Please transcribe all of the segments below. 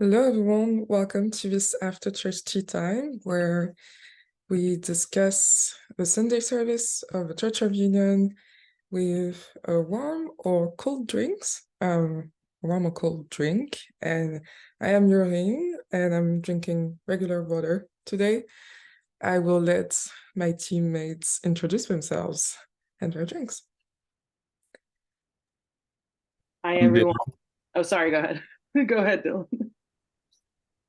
Hello, everyone. Welcome to this after church tea time where we discuss the Sunday service of the Church of Union with a warm or cold drinks, warm or cold drink. And I am Yoreen, and I'm drinking regular water today. I will let my teammates introduce themselves and their drinks. Hi, everyone. Oh, sorry, go ahead. Go ahead, Dylan.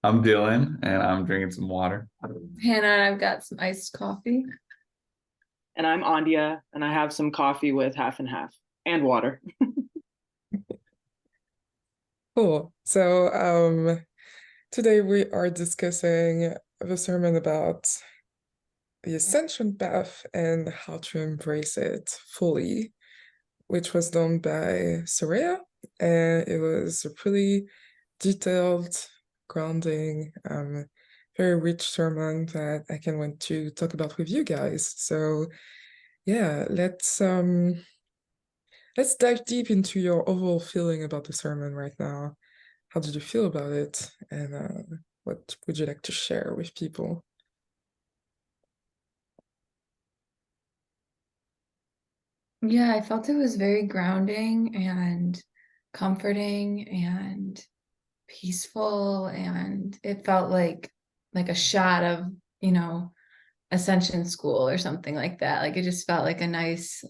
I'm Dylan, and I'm drinking some water. Hannah and I've got some iced coffee. And I'm Andia, and I have some coffee with half and half and water. Cool. So today we are discussing the sermon about the Ascension path and how to embrace it fully, which was done by Shaleia, and it was a pretty detailed, grounding, very rich sermon that I can want to talk about with you guys. So yeah, let's dive deep into your overall feeling about the sermon right now. How did you feel about it, and what would you like to share with people? Yeah, I felt it was very grounding and comforting and peaceful, and it felt like a shot of, Ascension school or something like that. Like it just felt like a nice,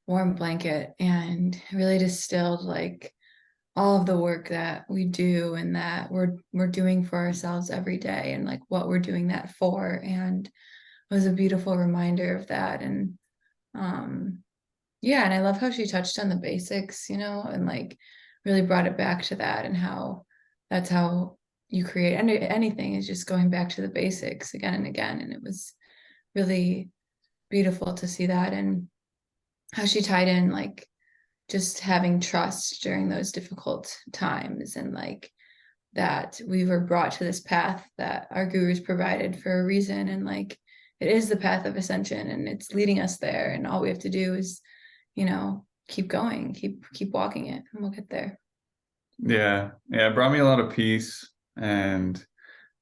warm blanket, and really distilled like all of the work that we do and that we're doing for ourselves every day, and like what we're doing that for, and it was a beautiful reminder of that. And yeah, and I love how she touched on the basics, and like really brought it back to that, and how that's how you create anything, is just going back to the basics again and again. And it was really beautiful to see that, and how she tied in like just having trust during those difficult times, and like that we were brought to this path that our gurus provided for a reason, and like it is the path of ascension, and it's leading us there, and all we have to do is keep going, keep walking it, and we'll get there. Yeah, it brought me a lot of peace, and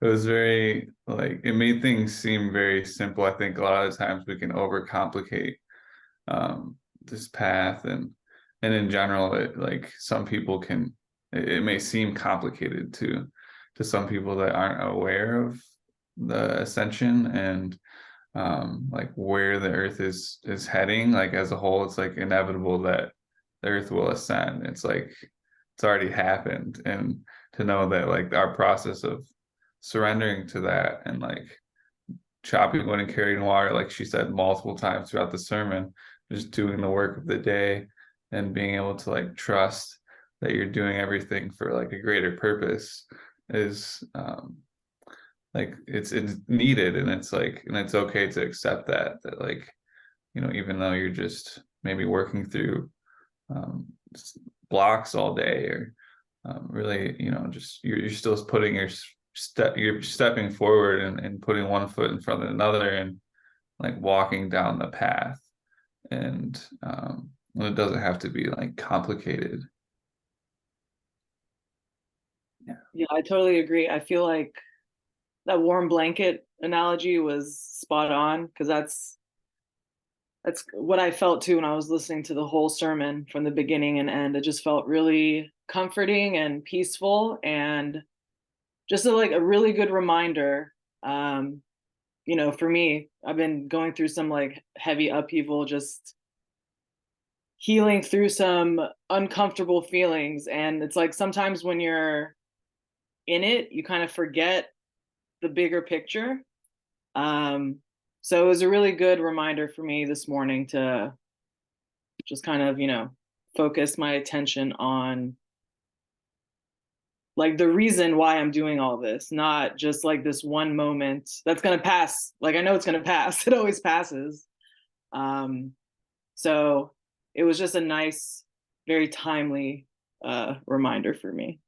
it was very it made things seem very simple. I think a lot of the times we can overcomplicate this path, and in general, some people can. It may seem complicated to some people that aren't aware of the ascension and like where the earth is heading. Like as a whole, it's like inevitable that the earth will ascend. It's like it's already happened, and to know that like our process of surrendering to that and like chopping wood and carrying water, like she said multiple times throughout the sermon, just doing the work of the day and being able to like trust that you're doing everything for like a greater purpose is like it's needed. And it's like, and it's okay to accept that like, even though you're just maybe working through blocks all day, or really, just you're still putting you're stepping forward and putting one foot in front of another, and like walking down the path. And it doesn't have to be like complicated. Yeah, I totally agree. I feel like that warm blanket analogy was spot on, because that's what I felt too when I was listening to the whole sermon from the beginning and end. It just felt really comforting and peaceful, and just a really good reminder. For me, I've been going through some like heavy upheaval, just healing through some uncomfortable feelings. And it's like sometimes when you're in it, you kind of forget the bigger picture. So it was a really good reminder for me this morning to just kind of, focus my attention on like the reason why I'm doing all this, not just like this one moment that's going to pass. Like I know it's going to pass. It always passes. So it was just a nice, very timely reminder for me.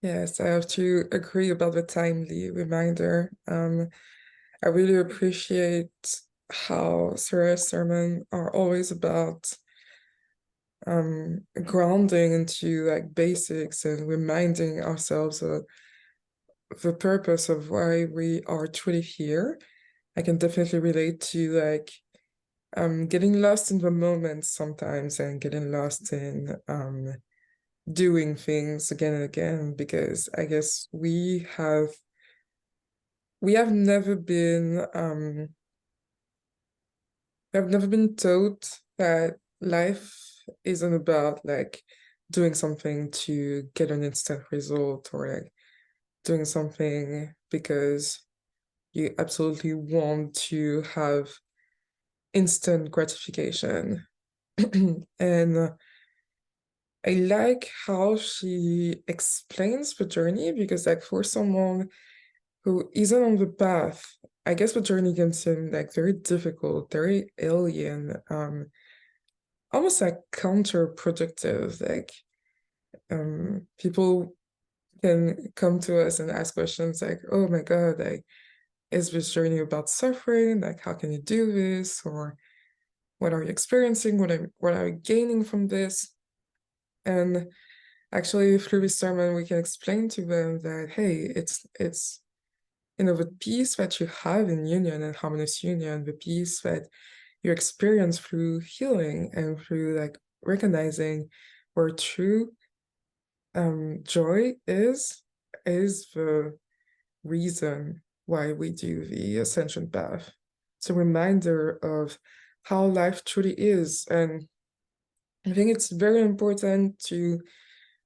Yes, I have to agree about the timely reminder. I really appreciate how Sarah's sermon are always about grounding into like basics and reminding ourselves of the purpose of why we are truly here. I can definitely relate to like getting lost in the moment sometimes and getting lost in doing things again and again, because I guess we have never been taught that life isn't about like doing something to get an instant result, or like doing something because you absolutely want to have instant gratification. And I like how she explains the journey, because like for someone who isn't on the path, I guess the journey can seem like very difficult, very alien, almost like counterproductive. Like people can come to us and ask questions like, oh my God, like, is this journey about suffering? Like, how can you do this? Or what are you experiencing? What are you gaining from this? And actually, through this sermon, we can explain to them that, hey, it's the peace that you have in union and harmonious union, the peace that you experience through healing and through like recognizing where true joy is the reason why we do the ascension path. It's a reminder of how life truly is. And I think it's very important to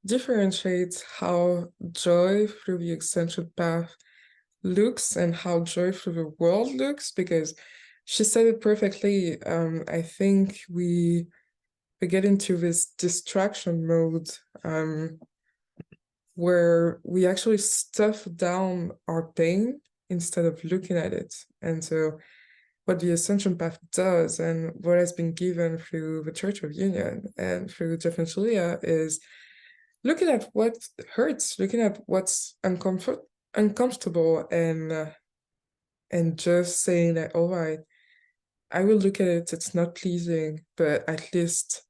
differentiate how joy through the ascension path looks and how joy through the world looks, because she said it perfectly. I think we get into this distraction mode where we actually stuff down our pain instead of looking at it. And so what the Ascension Path does, and what has been given through the Church of Union and through Jeff and Shaleia, is looking at what hurts, looking at what's uncomfortable, and just saying that, all right, I will look at it, it's not pleasing, but at least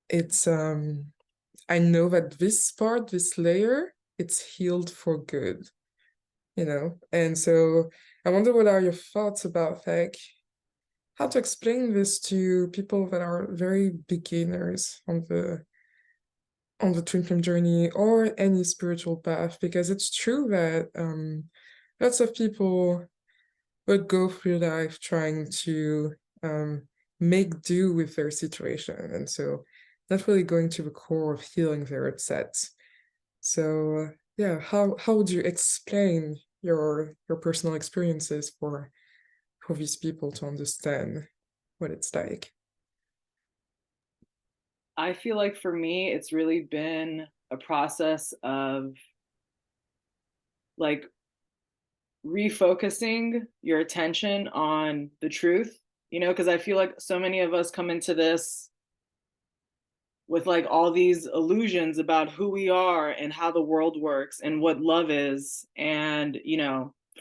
it's I know that this part, this layer, it's healed for good, And so I wonder, what are your thoughts about like how to explain this to people that are very beginners on the twin flame journey or any spiritual path? Because it's true that lots of people would go through life trying to make do with their situation, and so not really going to the core of healing their upsets. So yeah, how would you explain your personal experiences for these people to understand what it's like? I feel like for me, it's really been a process of like refocusing your attention on the truth, because I feel like so many of us come into this with like all these illusions about who we are and how the world works and what love is. And,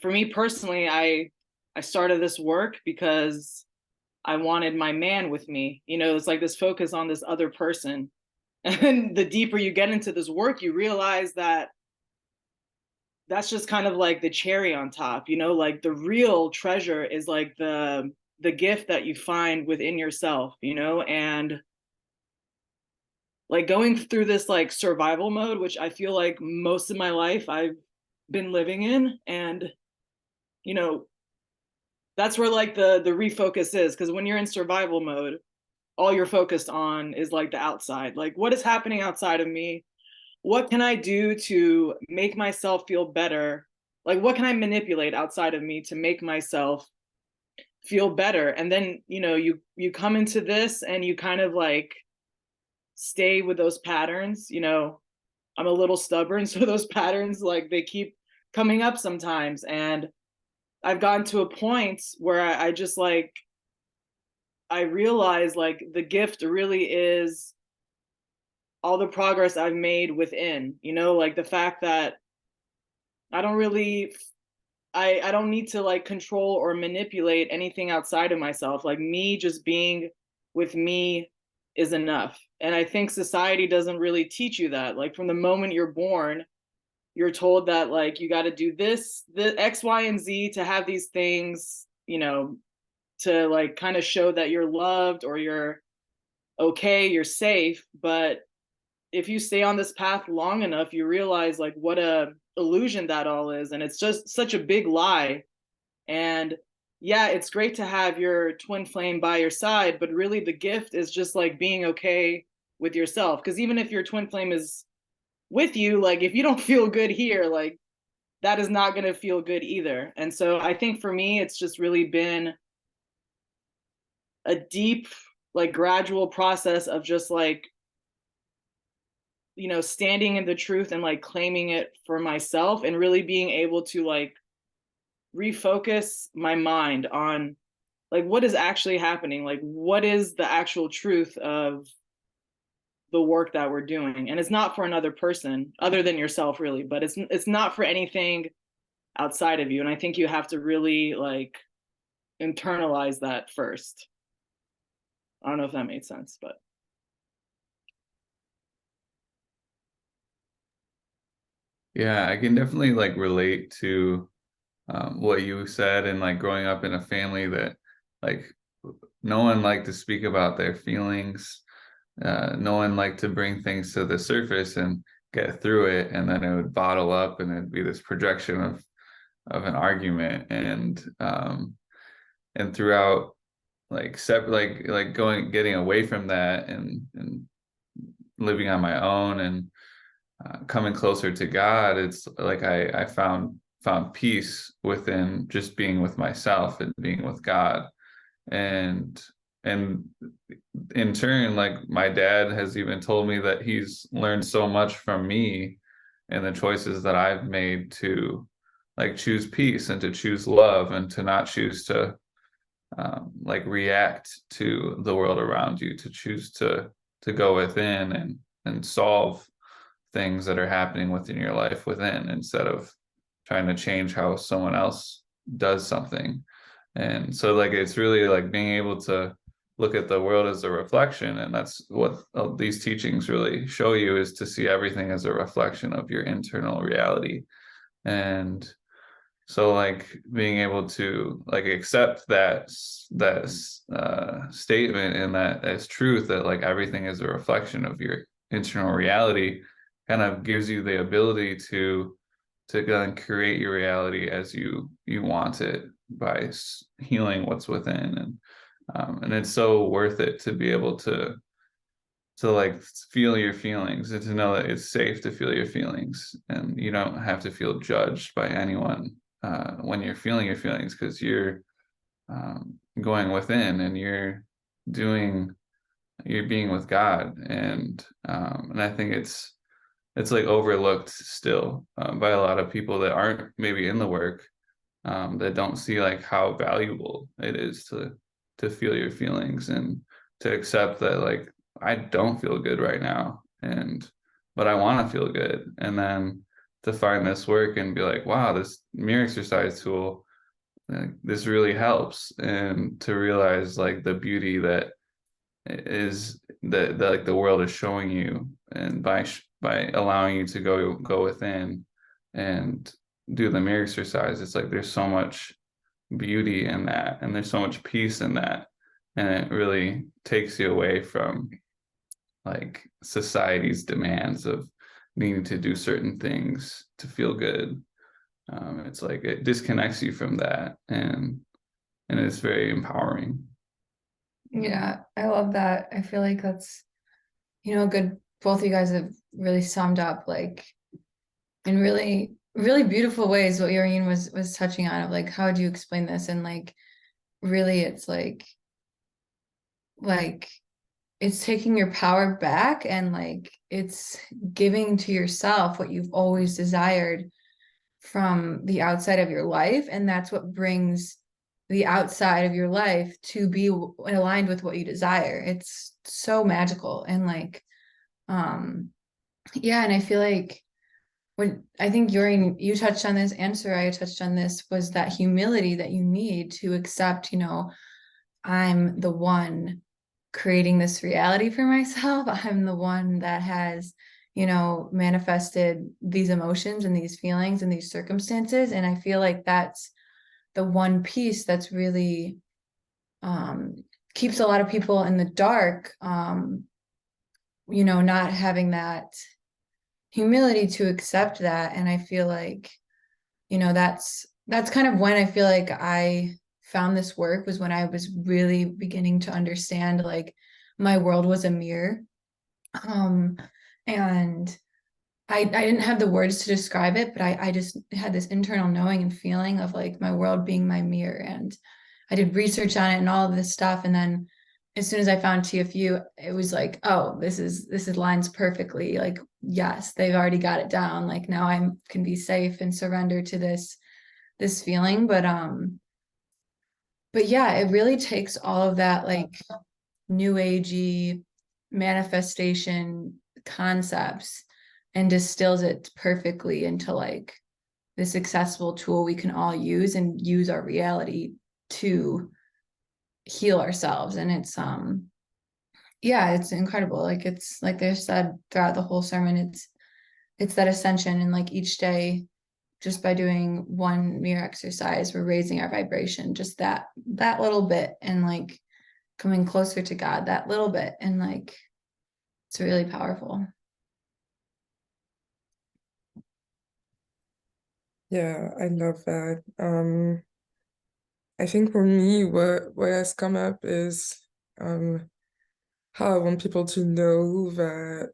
for me personally, I started this work because I wanted my man with me. It's like this focus on this other person. And the deeper you get into this work, you realize that that's just kind of like the cherry on top, like the real treasure is like the gift that you find within yourself, and like going through this like survival mode, which I feel like most of my life I've been living in. And, that's where like the refocus is, because when you're in survival mode, all you're focused on is like the outside, like what is happening outside of me, what can I do to make myself feel better, like what can I manipulate outside of me to make myself feel better. And then you come into this and you kind of like stay with those patterns. I'm a little stubborn, so those patterns, like, they keep coming up sometimes. And I've gotten to a point where I just like, I realize like the gift really is all the progress I've made within, like the fact that I don't really, I don't need to like control or manipulate anything outside of myself. Like me just being with me is enough. And I think society doesn't really teach you that. Like from the moment you're born, you're told that like you got to do this, the X, Y, and Z to have these things, you know, to like kind of show that you're loved or you're okay, you're safe. But if you stay on this path long enough, you realize like what a illusion that all is. And it's just such a big lie. And yeah, it's great to have your twin flame by your side, but really the gift is just like being okay with yourself. Because even if your twin flame is with you, like if you don't feel good here, like that is not going to feel good either. And so I think for me, it's just really been a deep, like gradual process of just like, you know, standing in the truth and like claiming it for myself and really being able to like refocus my mind on like what is actually happening, like what is the actual truth of the work that we're doing. And it's not for another person other than yourself really, but it's not for anything outside of you. And I think you have to really like internalize that first. I don't know if that made sense, but Yeah, I can definitely like relate to what you said, and like growing up in a family that like no one liked to speak about their feelings. No one liked to bring things to the surface and get through it, and then it would bottle up and it'd be this projection of an argument. And throughout like getting away from that and living on my own and coming closer to God, it's like I found peace within just being with myself and being with God. And in turn, like my dad has even told me that he's learned so much from me and the choices that I've made to like choose peace and to choose love and to not choose to like react to the world around you, to choose to go within and solve things that are happening within your life within, instead of trying to change how someone else does something. And so like it's really like being able to look at the world as a reflection, and that's what these teachings really show you, is to see everything as a reflection of your internal reality. And so like being able to like accept that statement and that as truth, that like everything is a reflection of your internal reality, kind of gives you the ability to go and create your reality as you want it by healing what's within. And it's so worth it to be able to like feel your feelings and to know that it's safe to feel your feelings, and you don't have to feel judged by anyone when you're feeling your feelings, because you're going within and you're being with God. And I think it's like overlooked still by a lot of people that aren't maybe in the work, that don't see like how valuable it is to feel your feelings and to accept that like I don't feel good right now, but I want to feel good. And then to find this work and be like, wow, this mirror exercise tool, like, this really helps. And to realize like the beauty that is that like the world is showing you, and by allowing you to go within and do the mirror exercise, it's like there's so much beauty in that, and there's so much peace in that, and it really takes you away from like society's demands of needing to do certain things to feel good. It's like it disconnects you from that, and it's very empowering. Yeah, I love that. I feel like that's, good. Both of you guys have really summed up like in really, really beautiful ways what Yoreen was touching on, of like, how do you explain this? And like really it's like it's taking your power back, and like it's giving to yourself what you've always desired from the outside of your life. And that's what brings the outside of your life to be aligned with what you desire. It's so magical. And like yeah, and I feel like when I think you touched on this, and Soraya touched on this, was that humility that you need to accept, I'm the one creating this reality for myself. I'm the one that has, you know, manifested these emotions and these feelings and these circumstances. And I feel like that's the one piece that's really keeps a lot of people in the dark, you know, not having that humility to accept that. And I feel like, you know, that's kind of when I feel like I found this work, was when I was really beginning to understand like my world was a mirror. And I didn't have the words to describe it, but I just had this internal knowing and feeling of like my world being my mirror. And I did research on it and all of this stuff. And then as soon as I found TFU, it was like, oh, this is lines perfectly. Like, yes, they've already got it down. Like now I can be safe and surrender to this feeling. But yeah, it really takes all of that like new agey manifestation concepts and distills it perfectly into like this accessible tool we can all use and use our reality to heal ourselves. And it's yeah, it's incredible. Like it's like they said throughout the whole sermon, it's that ascension, and like each day, just by doing one mirror exercise, we're raising our vibration just that little bit, and like coming closer to God that little bit, and like it's really powerful. Yeah, I love that. I think for me, what has come up is how I want people to know that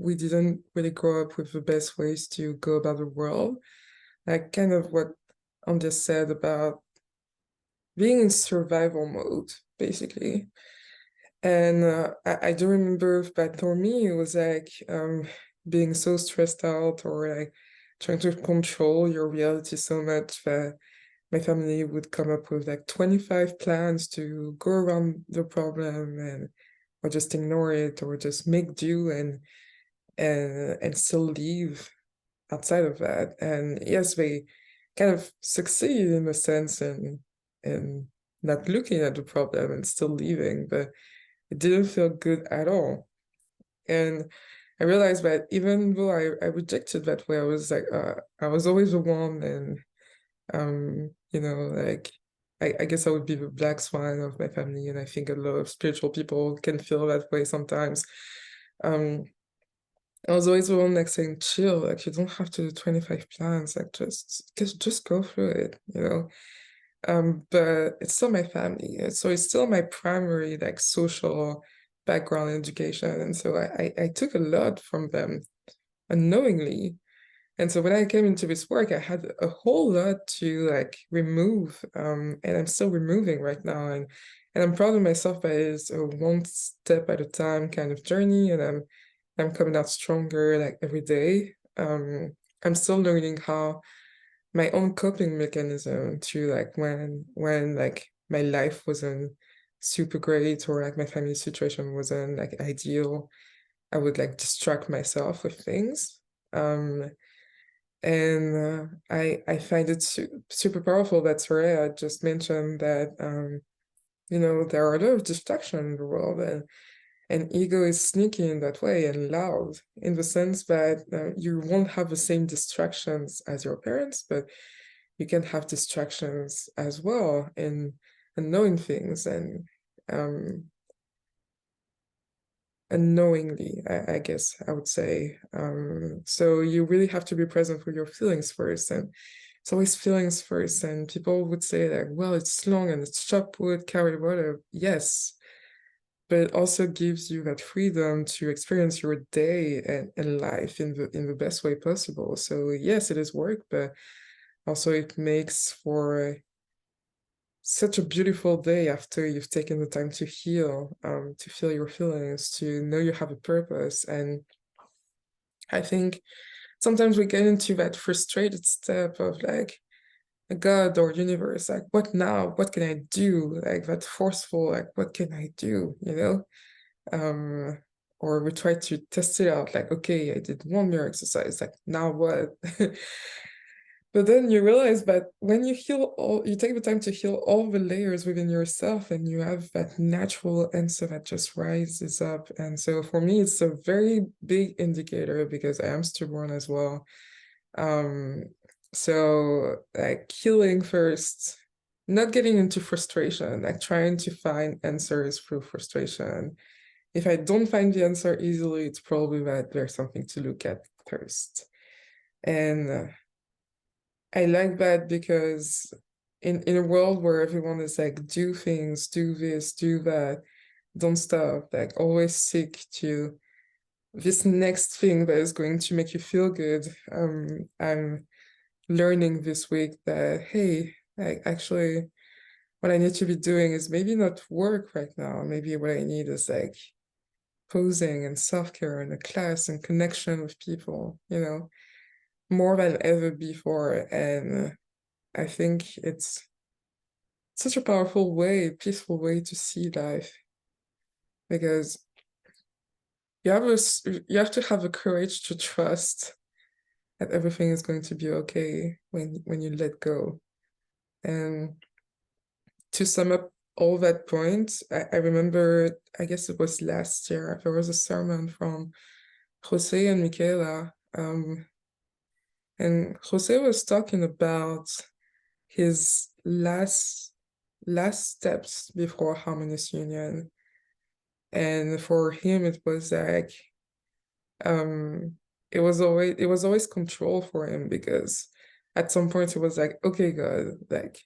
we didn't really grow up with the best ways to go about the world. Like kind of what Andrea said about being in survival mode, basically. And I do remember that for me, it was like being so stressed out, or like trying to control your reality so much that my family would come up with like 25 plans to go around the problem, and or just ignore it, or just make do and still live outside of that. And yes, they kind of succeed in a sense in not looking at the problem and still leaving, but it didn't feel good at all. And I realized that even though I rejected that way, I was like, I was always the one, and you know, like I guess I would be the black swan of my family, and I think a lot of spiritual people can feel that way sometimes. Um, I was always the one like saying, chill, like you don't have to do 25 plans, like just go through it, you know. But it's still my family, so it's still my primary like social background education, and so I took a lot from them unknowingly. And so when I came into this work, I had a whole lot to like remove, and I'm still removing right now, and I'm proud of myself, but it's a one step at a time kind of journey, and I'm coming out stronger like every day. I'm still learning how my own coping mechanism to like when like my life wasn't super great, or like my family situation wasn't like ideal, I would like distract myself with things. And I find it super powerful that Shaleia just mentioned that you know, there are a lot of distraction in the world, and ego is sneaky in that way and loud, in the sense that you won't have the same distractions as your parents, but you can have distractions as well in knowing things, and unknowingly, I guess I would say. So you really have to be present with your feelings first, and it's always feelings first. And people would say like, well, it's long and it's chop wood, carry water. Yes, but it also gives you that freedom to experience your day and life in the best way possible. So yes, it is work, but also it makes for such a beautiful day after you've taken the time to heal, to feel your feelings, to know you have a purpose. And I think sometimes we get into that frustrated step of like, God or universe, like, what now? What can I do? Like that forceful, like, what can I do? You know? Or we try to test it out, like, okay, I did one mirror exercise, like, now what? But then you realize that when you heal all, you take the time to heal all the layers within yourself, and you have that natural answer that just rises up. And so for me, it's a very big indicator because I am stubborn as well. So like healing first, not getting into frustration, like trying to find answers through frustration. If I don't find the answer easily, it's probably that there's something to look at first. And I like that because in a world where everyone is like, do things, do this, do that, don't stop, like always seek to this next thing that is going to make you feel good. I'm learning this week that, hey, like actually what I need to be doing is maybe not work right now. Maybe what I need is like posing and self-care and a class and connection with people, more than ever before. And I think it's such a powerful way, peaceful way to see life, because you have to have the courage to trust that everything is going to be okay when you let go. And to sum up all that point, I remember, I guess it was last year, there was a sermon from Jose and Michaela, and Jose was talking about his last steps before harmonious union. And for him, it was like, it was always control for him, because at some point it was like, okay, God, like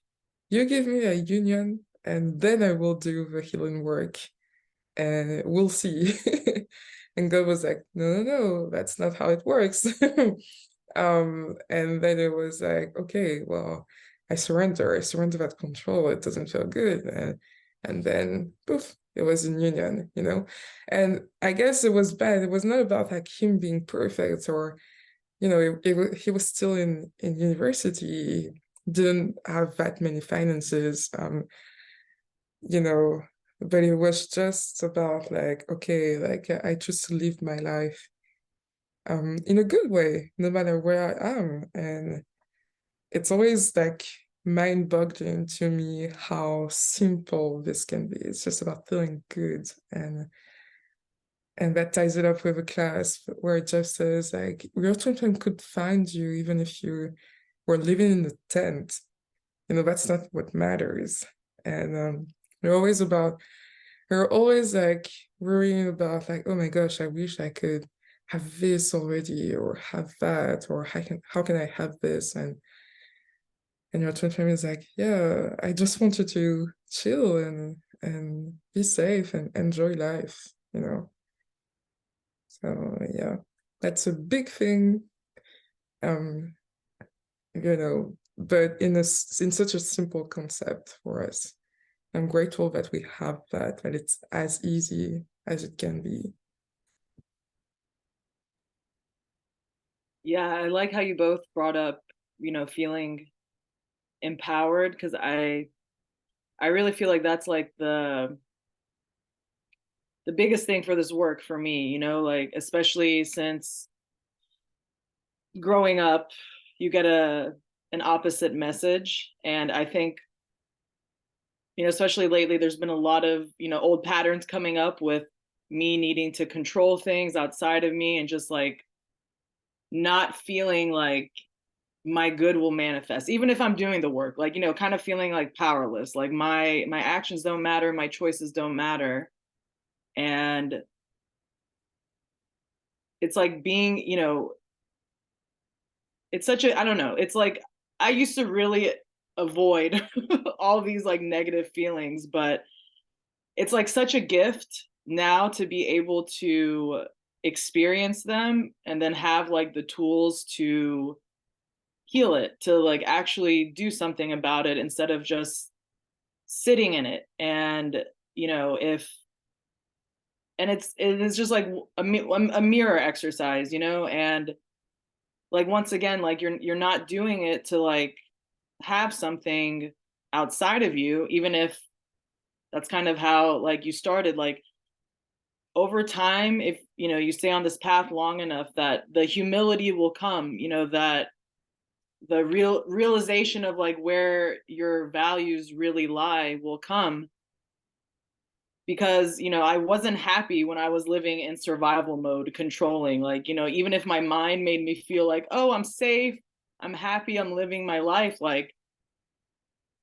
you give me a union and then I will do the healing work and we'll see. And God was like, no, that's not how it works. And then it was like, okay, well, I surrender that control. It doesn't feel good. And then poof, it was in union, And I guess it was bad. It was not about like him being perfect, or, he was still in university, didn't have that many finances, but it was just about like, okay, like I choose to live my life in a good way, no matter where I am. And it's always like mind-boggling to me how simple this can be. It's just about feeling good. And that ties it up with a class where it just says like, real children could find you even if you were living in a tent. That's not what matters. And we're always like worrying about like, oh my gosh, I wish I could have this already, or have that, or how can I have this? And your twin flame is like, yeah, I just want you to chill and be safe and enjoy life, So yeah, that's a big thing, but in such a simple concept for us. I'm grateful that we have that it's as easy as it can be. Yeah, I like how you both brought up, feeling empowered, because I really feel like that's like the biggest thing for this work for me, like especially since growing up, you get an opposite message. And I think, especially lately, there's been a lot of, old patterns coming up with me needing to control things outside of me, and just like not feeling like my good will manifest, even if I'm doing the work, like, kind of feeling like powerless, like my actions don't matter, my choices don't matter. And it's like being, it's such a, I don't know, it's like I used to really avoid all these like negative feelings, but it's like such a gift now to be able to experience them and then have like the tools to heal it, to like actually do something about it instead of just sitting in it. And it is just like a mirror exercise, and like once again, like you're not doing it to like have something outside of you, even if that's kind of how like you started. Like over time, if you stay on this path long enough, that the humility will come, that the realization of like where your values really lie will come, because I wasn't happy when I was living in survival mode, controlling, like even if my mind made me feel like, oh, I'm safe, I'm happy, I'm living my life, like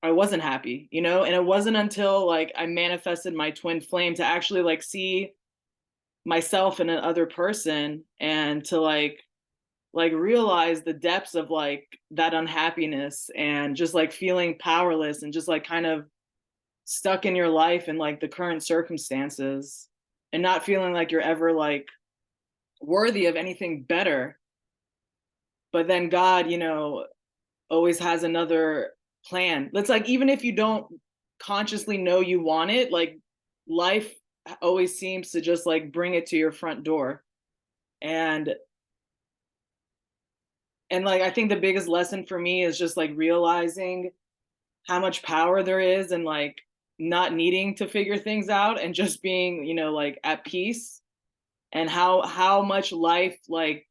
I wasn't happy, and it wasn't until like I manifested my twin flame to actually like see myself in another person, and to like realize the depths of like that unhappiness, and just like feeling powerless, and just like kind of stuck in your life and like the current circumstances, and not feeling like you're ever like worthy of anything better. But then God, always has another plan. That's like, even if you don't consciously know you want it, like life always seems to just like bring it to your front door. And like I think the biggest lesson for me is just like realizing how much power there is, and like not needing to figure things out, and just being like at peace, and how much life like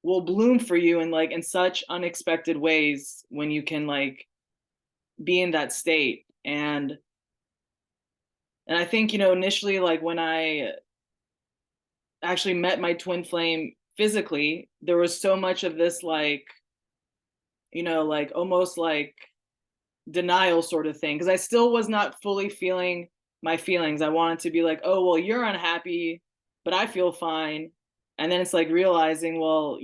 will bloom for you in like in such unexpected ways when you can like be in that state. And I think initially, like when I actually met my twin flame physically, there was so much of this like like almost like denial sort of thing, because I still was not fully feeling my feelings. I wanted to be like, oh well, you're unhappy but I feel fine. And then it's like realizing, well,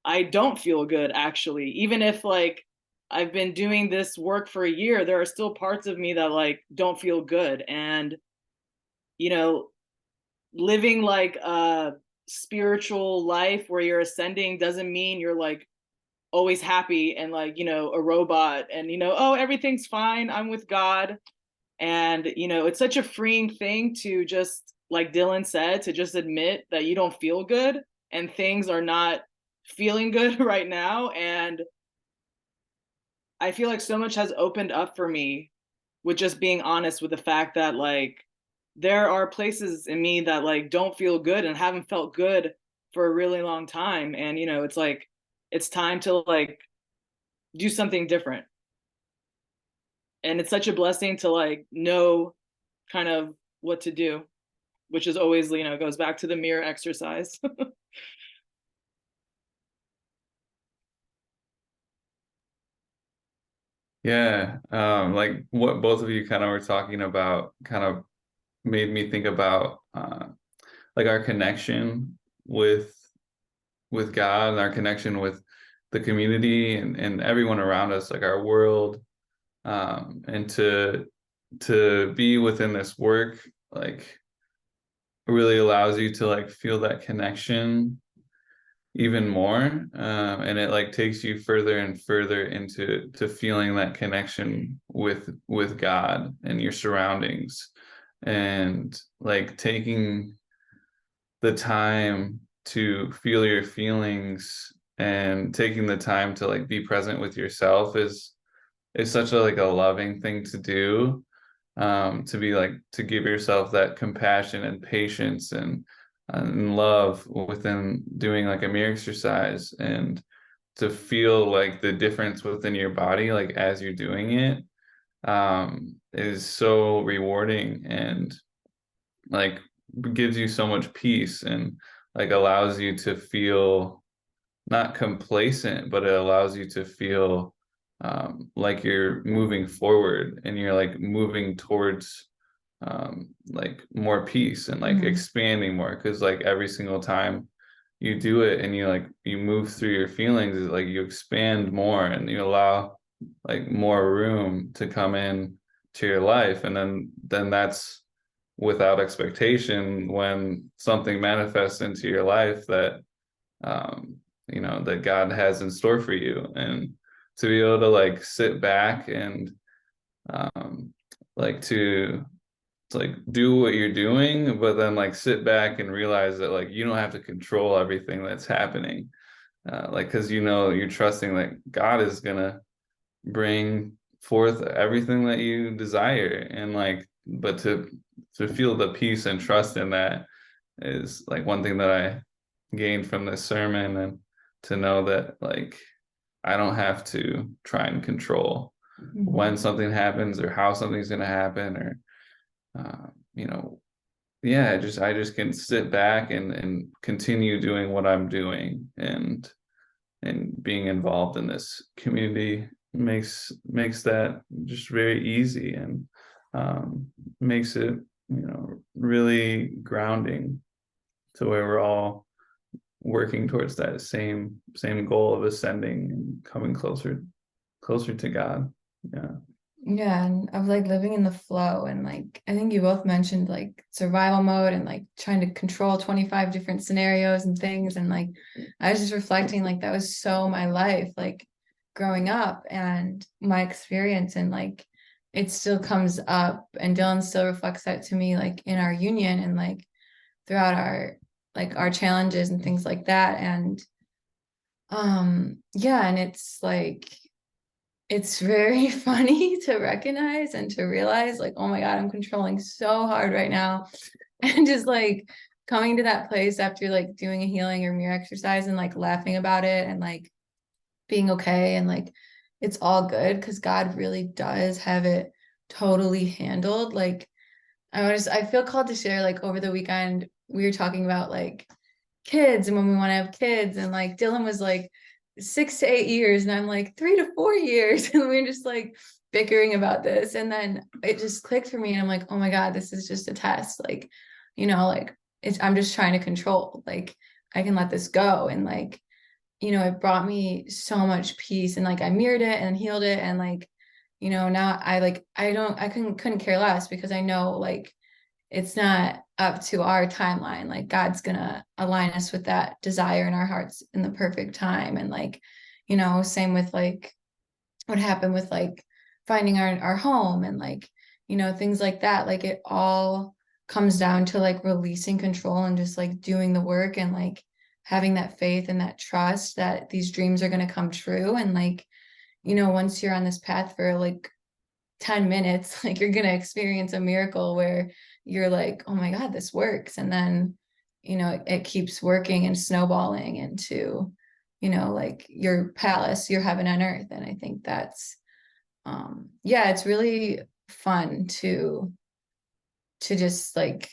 I don't feel good actually, even if like I've been doing this work for a year, there are still parts of me that like don't feel good. And you know living like a spiritual life where you're ascending doesn't mean you're like always happy and like a robot, and oh, everything's fine, I'm with God. And it's such a freeing thing to just, like Dylan said, to just admit that you don't feel good and things are not feeling good right now. And I feel like so much has opened up for me with just being honest with the fact that like there are places in me that like don't feel good and haven't felt good for a really long time. And it's like it's time to like do something different. And it's such a blessing to like know kind of what to do, which is always, goes back to the mirror exercise. Yeah, like what both of you kind of were talking about kind of made me think about like our connection with God, and our connection with the community and everyone around us, like our world, and to be within this work like really allows you to like feel that connection even more, and it like takes you further and further into feeling that connection with God and your surroundings, and like taking the time to feel your feelings and taking the time to like be present with yourself is such a like a loving thing to do, to be like to give yourself that compassion and patience and love within doing like a mirror exercise, and to feel like the difference within your body like as you're doing it, is so rewarding, and like gives you so much peace, and like allows you to feel not complacent, but it allows you to feel like you're moving forward and you're like moving towards like more peace and like expanding more, because like every single time you do it and you like you move through your feelings, is like you expand more and you allow like more room to come in to your life. And then that's without expectation when something manifests into your life that that God has in store for you. And to be able to like sit back and like to like do what you're doing, but then like sit back and realize that like you don't have to control everything that's happening, like because you're trusting that God is gonna bring forth everything that you desire. And like but to feel the peace and trust in that is like one thing that I gained from this sermon. And to know that like I don't have to try and control when something happens or how something's going to happen, or you know, yeah, I just can sit back and continue doing what I'm doing, and being involved in this community makes that just very easy, and makes it, you know, really grounding to where we're all working towards that same goal of ascending and coming closer to God. Yeah, and of like living in the flow, and like I think you both mentioned like survival mode and like trying to control 25 different scenarios and things, and like I was just reflecting like that was so my life like growing up and my experience, and like it still comes up, and Dylan still reflects that to me like in our union and like throughout our challenges and things like that. And yeah, and it's like it's very funny to recognize and to realize like, oh my God, I'm controlling so hard right now. And just like coming to that place after like doing a healing or mirror exercise and like laughing about it and like being okay, and like it's all good because God really does have it totally handled. Like I feel called to share, like over the weekend we were talking about like kids and when we want to have kids, and like Dylan was like 6 to 8 years and I'm like 3 to 4 years and we're just like bickering about this, and then it just clicked for me and I'm like, oh my God, this is just a test, like, you know, like I'm just trying to control, like I can let this go. And like, you know, it brought me so much peace, and like I mirrored it and healed it, and like, you know, now I couldn't care less because I know like it's not up to our timeline. Like God's gonna align us with that desire in our hearts in the perfect time. And like, you know, same with like what happened with like finding our home and like, you know, things like that. Like it all comes down to like releasing control and just like doing the work and like having that faith and that trust that these dreams are gonna come true. And like, you know, once you're on this path for like 10 minutes, like you're going to experience a miracle where you're like, oh my God, this works. And then, you know, it keeps working and snowballing into, you know, like your palace, your heaven on earth. And I think that's, yeah, it's really fun to just like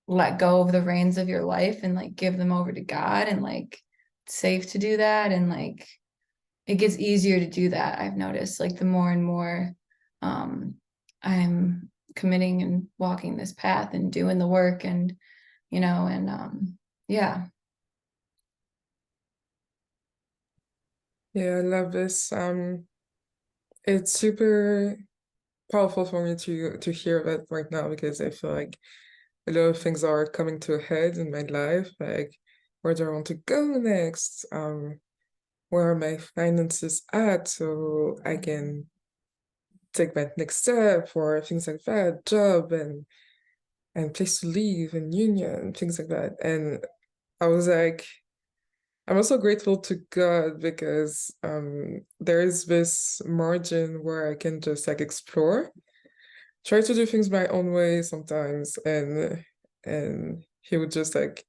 let go of the reins of your life and like give them over to God, and like it's safe to do that. And like, it gets easier to do that. I've noticed like the more and more um, I'm committing and walking this path and doing the work, and you know, and yeah. Yeah, I love this. It's super powerful for me to hear that right now, because I feel like a lot of things are coming to a head in my life, like where do I want to go next? Where are my finances at so I can take that next step, or things like that, job and place to live and union, things like that. And I was like, I'm also grateful to God because there is this margin where I can just like explore, try to do things my own way sometimes, and he would just like,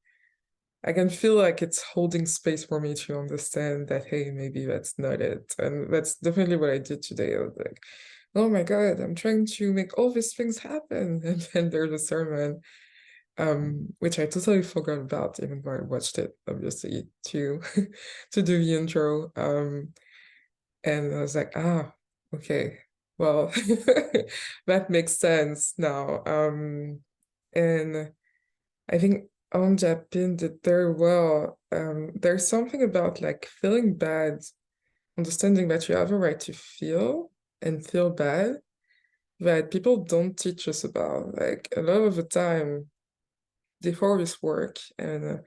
I can feel like it's holding space for me to understand that, hey, maybe that's not it. And that's definitely what I did today. I was like, oh my God, I'm trying to make all these things happen. And then there's a sermon, which I totally forgot about, even though I watched it, obviously, to to do the intro. And I was like, ah, okay, well, that makes sense now. And I think Anja pinned it very well. There's something about like feeling bad, understanding that you have a right to feel and feel bad, that people don't teach us about. Like a lot of the time before this work and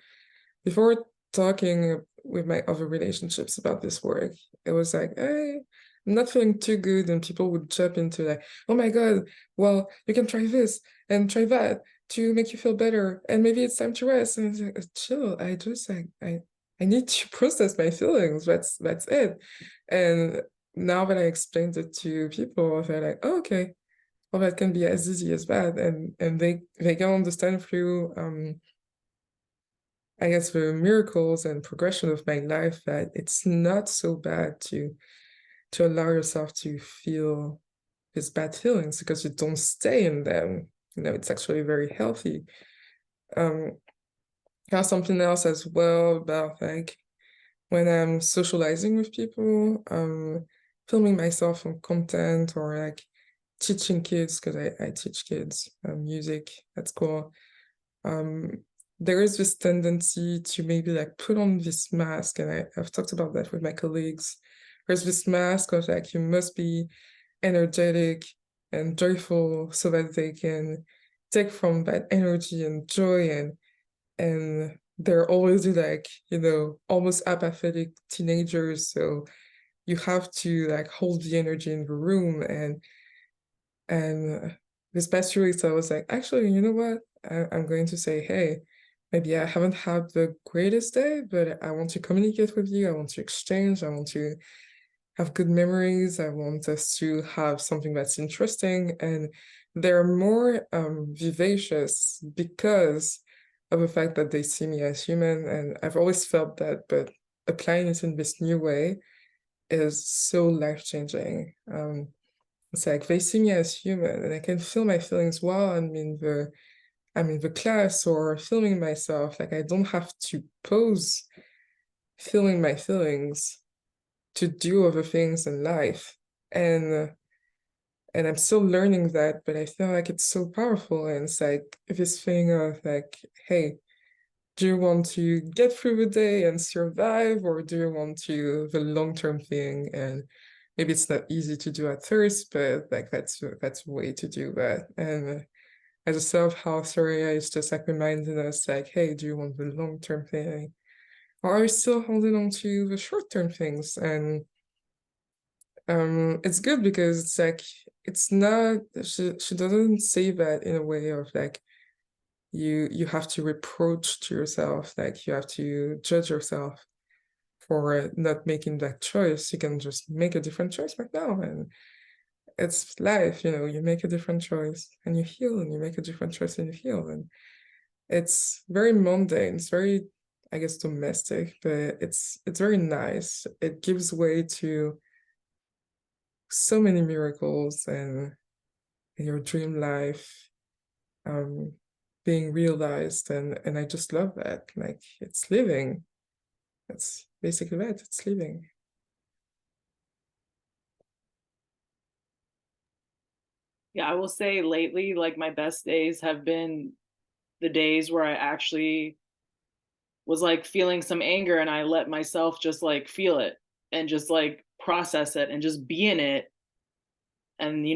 before talking with my other relationships about this work, it was like, hey, I'm not feeling too good, and people would jump into like, oh my God, well, you can try this and try that to make you feel better, and maybe it's time to rest. And I was like, chill, I just like I need to process my feelings. That's it. And now that I explained it to people, they're like, oh, okay, well, that can be as easy as that, and they can understand through I guess, the miracles and progression of my life, that it's not so bad to allow yourself to feel these bad feelings, because you don't stay in them. It's actually very healthy. There's something else as well about, like, when I'm socializing with people, filming myself on content, or like teaching kids, because I teach kids music at school. There is this tendency to maybe like put on this mask, and I've talked about that with my colleagues. There's this mask of like, you must be energetic and joyful so that they can take from that energy and joy, and they're always like, almost apathetic teenagers. So you have to like hold the energy in the room. And this past 2 weeks, I was like, actually, you know what? I'm going to say, hey, maybe I haven't had the greatest day, but I want to communicate with you. I want to exchange. I want to have good memories. I want us to have something that's interesting. And they're more vivacious because of the fact that they see me as human. And I've always felt that, but applying it in this new way is so life-changing. It's like they see me as human, and I can feel my feelings while I'm in the class or filming myself. Like, I don't have to pose feeling my feelings to do other things in life. And I'm still learning that, but I feel like it's so powerful. And it's like this thing of like, hey, do you want to get through the day and survive, or do you want to the long-term thing? And maybe it's not easy to do at first, but like that's a way to do that. And I just love how Shaleia is just like reminding us, like, hey, do you want the long-term thing, or are you still holding on to the short-term things? And it's good because it's like, it's not, she doesn't say that in a way of like, you have to reproach to yourself, like you have to judge yourself for not making that choice. You can just make a different choice right now, and it's life. You make a different choice and you heal, and you make a different choice and you heal. And it's very mundane, it's very, I guess, domestic, but it's very nice. It gives way to so many miracles, and your dream life being realized. And I just love that. Like, it's living. That's basically that. It's living. Yeah, I will say lately, like my best days have been the days where I actually was like feeling some anger, and I let myself just like feel it and just like process it and just be in it. And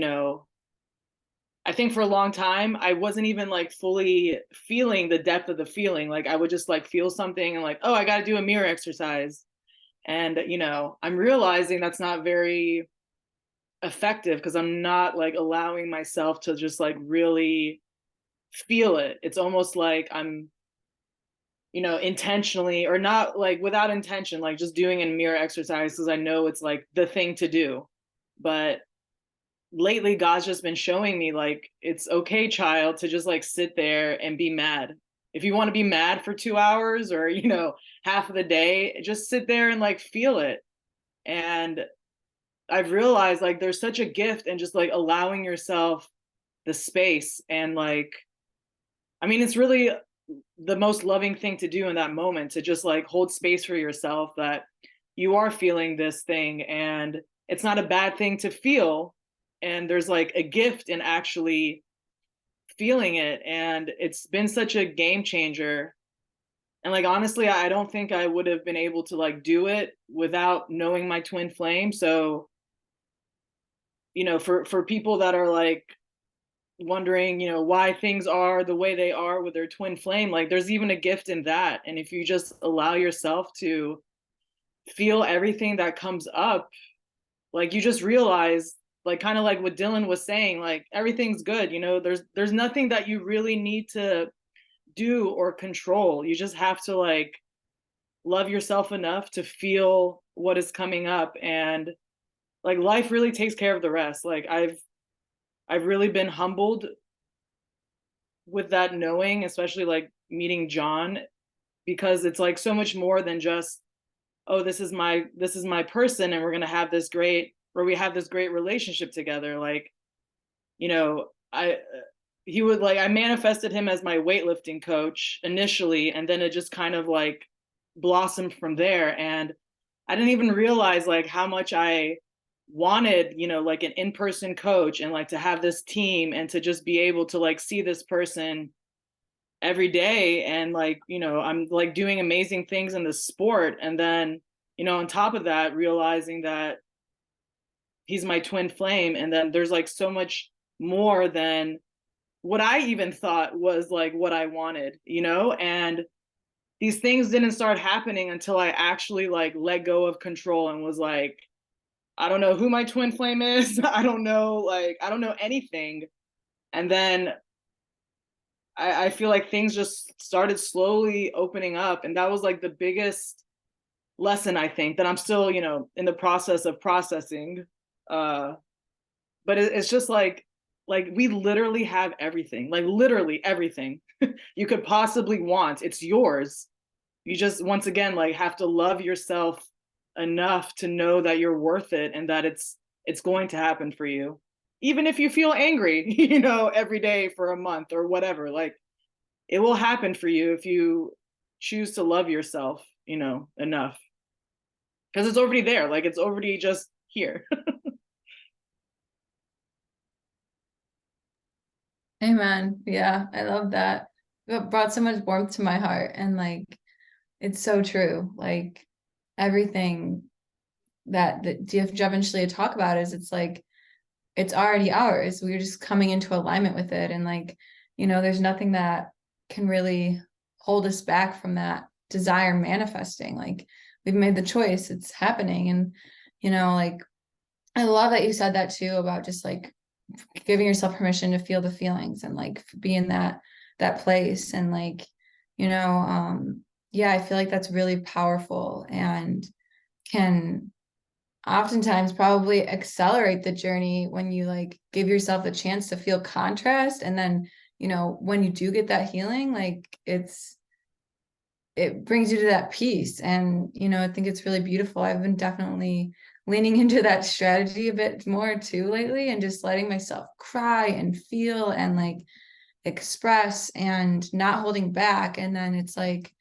I think for a long time I wasn't even like fully feeling the depth of the feeling. Like I would just like feel something and like, oh, I got to do a mirror exercise. And I'm realizing that's not very effective, because I'm not like allowing myself to just like really feel it. It's almost like I'm intentionally, or not, like without intention, like just doing a mirror exercise because I know it's like the thing to do. But lately God's just been showing me, like, it's okay, child, to just like sit there and be mad. If you want to be mad for 2 hours, or half of the day, just sit there and like feel it. And I've realized like there's such a gift in just like allowing yourself the space. And like, I mean, it's really the most loving thing to do in that moment, to just like hold space for yourself that you are feeling this thing, and it's not a bad thing to feel. And there's like a gift in actually feeling it. And it's been such a game changer. And like, honestly, I don't think I would have been able to like do it without knowing my twin flame. So, for people that are like wondering, why things are the way they are with their twin flame, like there's even a gift in that. And if you just allow yourself to feel everything that comes up, like you just realize, like kind of like what Dylan was saying, like everything's good. There's nothing that you really need to do or control. You just have to like love yourself enough to feel what is coming up, and like life really takes care of the rest. Like I've really been humbled with that knowing, especially like meeting John, because it's like so much more than just, oh, this is my person, and we're gonna have this great, or we have this great relationship together. Like, you know, I manifested him as my weightlifting coach initially, and then it just kind of like blossomed from there. And I didn't even realize like how much I wanted, you know, like an in-person coach, and like to have this team, and to just be able to like see this person every day. And like, you know, I'm like doing amazing things in the sport, and then, you know, on top of that, realizing that he's my twin flame, and then there's like so much more than what I even thought was like what I wanted, you know. And these things didn't start happening until I actually like let go of control and was like, I don't know who my twin flame is. I don't know anything. And then I feel like things just started slowly opening up. And that was like the biggest lesson, I think, that I'm still, you know, in the process of processing. But it's just like we literally have everything, like literally everything you could possibly want. It's yours. You just, once again, like have to love yourself enough to know that you're worth it, and that it's going to happen for you, even if you feel angry, you know, every day for a month or whatever. Like, it will happen for you if you choose to love yourself, you know, enough, because it's already there. Like, it's already just here. Amen. Yeah, I love that. It brought so much warmth to my heart, and like it's so true. Like everything that Jeff and Shaleia talk about is, it's like it's already ours. We're just coming into alignment with it, and like, you know, there's nothing that can really hold us back from that desire manifesting. Like, we've made the choice, it's happening. And you know, like, I love that you said that too, about just like giving yourself permission to feel the feelings, and like be in that place. And like, you know, yeah, I feel like that's really powerful, and can oftentimes probably accelerate the journey when you like give yourself the chance to feel contrast. And then, you know, when you do get that healing, like it brings you to that peace. And you know, I think it's really beautiful. I've been definitely leaning into that strategy a bit more too lately, and just letting myself cry and feel and like express, and not holding back. And then it's like,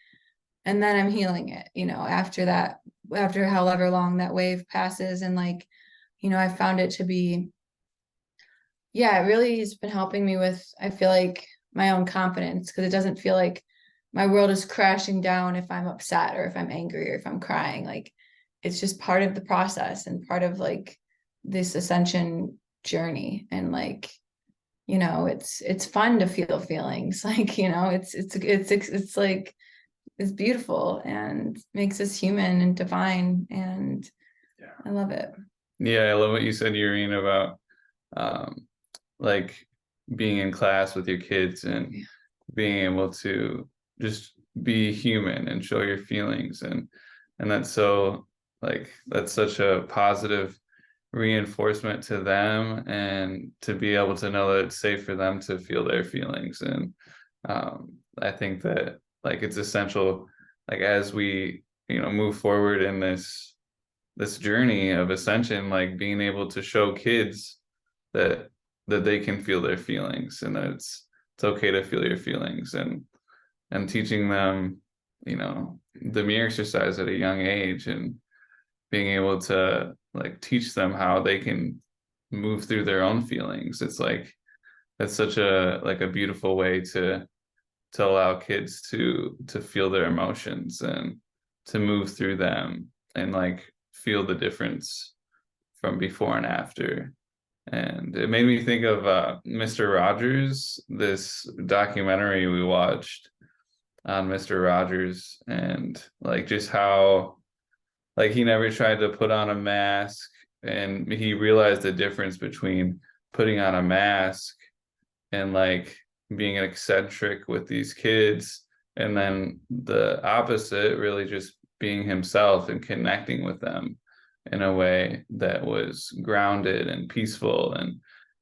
and then I'm healing it, you know, after that, after however long that wave passes. And like, you know, I found it to be, yeah, it really has been helping me with, I feel like, my own confidence, because it doesn't feel like my world is crashing down if I'm upset, or if I'm angry, or if I'm crying. Like, it's just part of the process, and part of like this ascension journey. And like, you know, it's fun to feel feelings. Like, you know, it's like, it's beautiful and makes us human and divine. And Yeah. I love it. Yeah, I love what you said, Irene, about like being in class with your kids and being able to just be human and show your feelings. And that's so, like, that's such a positive reinforcement to them, and to be able to know that it's safe for them to feel their feelings. And I think that like it's essential, like as we, you know, move forward in this journey of ascension, like being able to show kids that they can feel their feelings, and that it's okay to feel your feelings, and teaching them, you know, the mirror exercise at a young age, and being able to like teach them how they can move through their own feelings. It's like, that's such a like a beautiful way to allow kids to feel their emotions, and to move through them, and like feel the difference from before and after. And it made me think of Mr. Rogers, this documentary we watched on Mr. Rogers, and like just how like he never tried to put on a mask, and he realized the difference between putting on a mask and like being eccentric with these kids, and then the opposite, really just being himself and connecting with them in a way that was grounded and peaceful,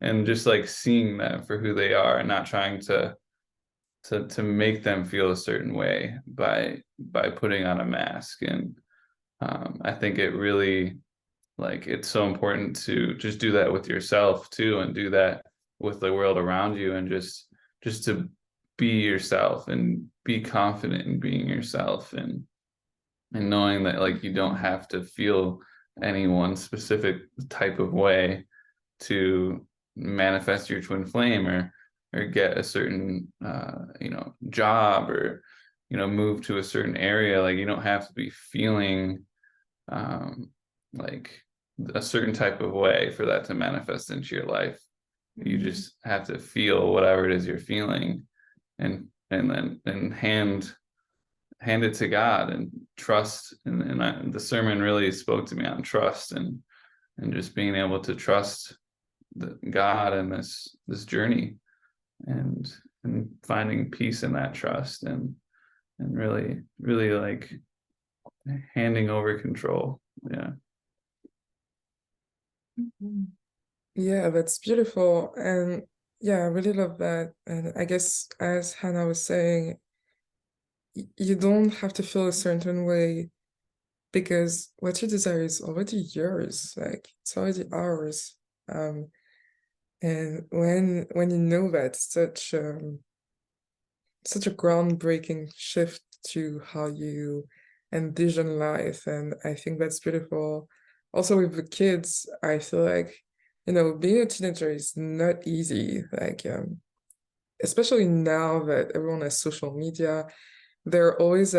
and just like seeing them for who they are, and not trying to to make them feel a certain way by putting on a mask. And I think it really, like, it's so important to just do that with yourself too, and do that with the world around you, and just to be yourself and be confident in being yourself, and knowing that, like, you don't have to feel any one specific type of way to manifest your twin flame, or get a certain job, or move to a certain area. Like, you don't have to be feeling like a certain type of way for that to manifest into your life. You just have to feel whatever it is you're feeling, and then hand it to God, and trust. And the sermon really spoke to me on trust, and just being able to trust God in this journey, and finding peace in that trust, and really like handing over control. Yeah. Yeah, that's beautiful. And yeah, I really love that. And I guess, as Hannah was saying, you don't have to feel a certain way, because what you desire is already yours. Like, it's already ours. And when you know that, such a groundbreaking shift to how you envision life. And I think that's beautiful. Also, with the kids, I feel like, being a teenager is not easy. Like, especially now that everyone has social media, they're always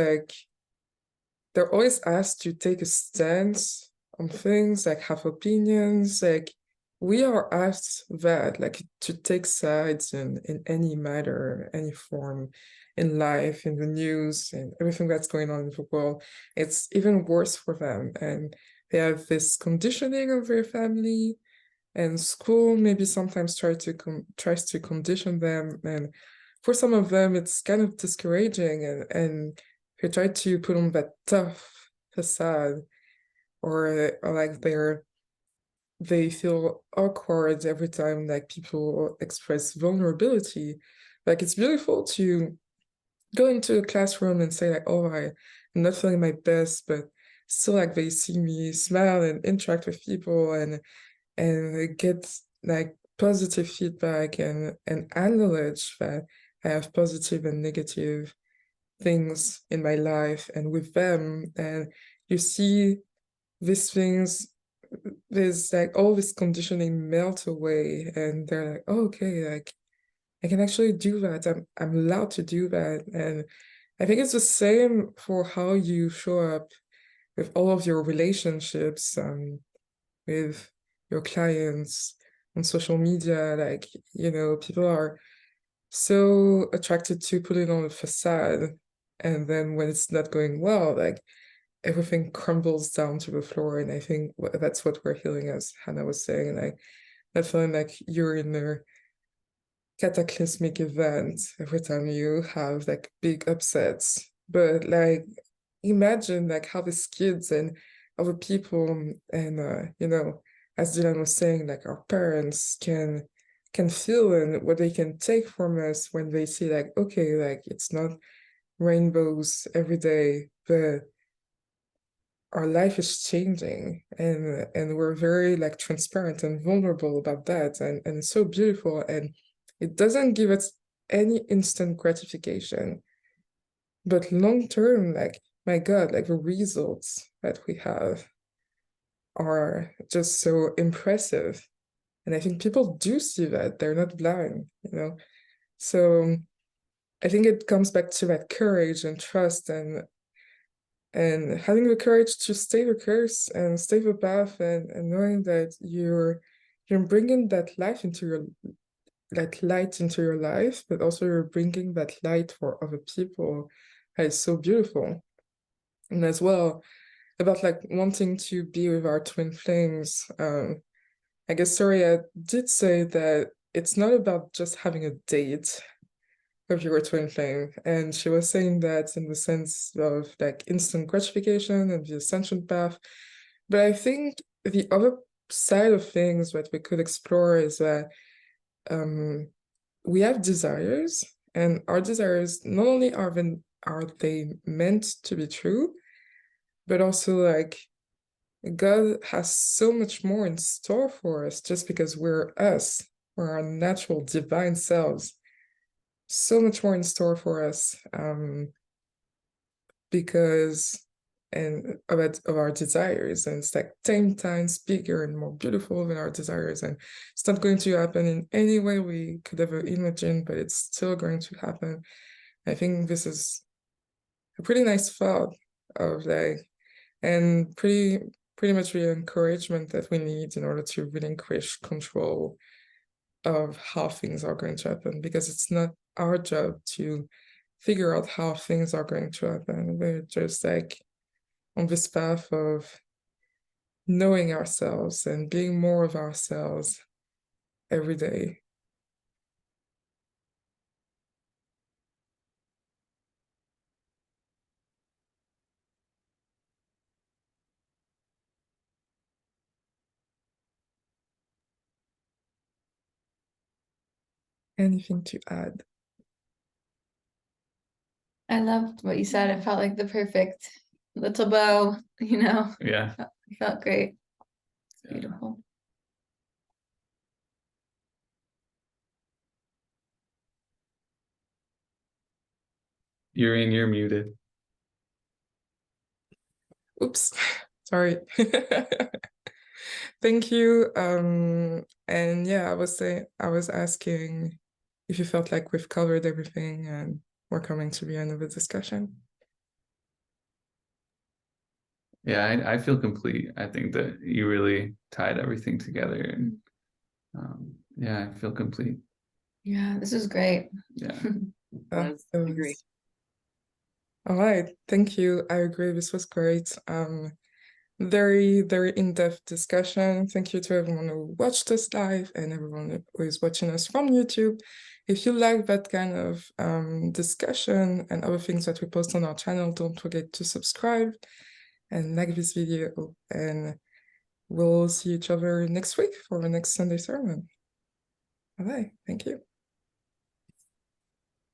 asked to take a stance on things, like have opinions. Like, we are asked that, like, to take sides in any matter, any form, in life, in the news, and everything that's going on in the world. It's even worse for them, and they have this conditioning of their family, and school maybe sometimes tries to condition them, and for some of them it's kind of discouraging, and they try to put on that tough facade, or like they feel awkward every time, like, people express vulnerability. Like, it's beautiful to go into a classroom and say, like, oh, I'm not feeling my best, but still, like, they see me smile and interact with people, and get, like, positive feedback, and acknowledge that I have positive and negative things in my life and with them. And you see these things, there's, like, all this conditioning melt away, and they're like, oh, okay, like, I can actually do that. I'm allowed to do that. And I think it's the same for how you show up with all of your relationships, with your clients on social media. Like, people are so attracted to putting on a facade, and then when it's not going well, like, everything crumbles down to the floor. And I think that's what we're healing, as Hannah was saying. Like, not feeling like you're in a cataclysmic event every time you have, like, big upsets, but, like, imagine, like, how these kids and other people, and as Dylan was saying, like, our parents can feel, and what they can take from us when they see, like, okay, like, it's not rainbows every day, but our life is changing, and we're very, like, transparent and vulnerable about that, and it's so beautiful. And it doesn't give us any instant gratification, but long term, like, my God, like, the results that we have are just so impressive. And I think people do see that, they're not blind. So I think it comes back to that courage and trust, and having the courage to stay the course and stay the path, and knowing that you're bringing that light into your life, but also you're bringing that light for other people. That is so beautiful. And as well, about, like, wanting to be with our twin flames, I guess Soria did say that it's not about just having a date with your twin flame, and she was saying that in the sense of, like, instant gratification and the ascension path. But I think the other side of things that we could explore is that we have desires, And our desires, not only are they meant to be true, but also like God has so much more in store for us just because we're us, we're our natural divine selves. So much more in store for us, because of our desires, and it's like 10 times bigger and more beautiful than our desires, and it's not going to happen in any way we could ever imagine, but it's still going to happen. I think this is a pretty nice thought of like, and pretty much the encouragement that we need in order to relinquish control of how things are going to happen, because it's not our job to figure out how things are going to happen. We're just like on this path of knowing ourselves and being more of ourselves every day. Anything to add? I loved what you said. It felt like the perfect little bow, you know. Yeah. It felt great. Yeah. Beautiful. You're muted. Oops, sorry. Thank you. And yeah, I was asking if you felt like we've covered everything and we're coming to the end of the discussion. Yeah, I feel complete. I think that you really tied everything together, and yeah, I feel complete. Yeah, this is great. Yeah. Was, It agree. was... All right, thank you. I agree. This was great. Very, very in-depth discussion. Thank you to everyone who watched us live and everyone who is watching us from YouTube. If you like that kind of discussion and other things that we post on our channel, don't forget to subscribe and like this video, and we'll see each other next week for the next Sunday sermon. All right, thank you.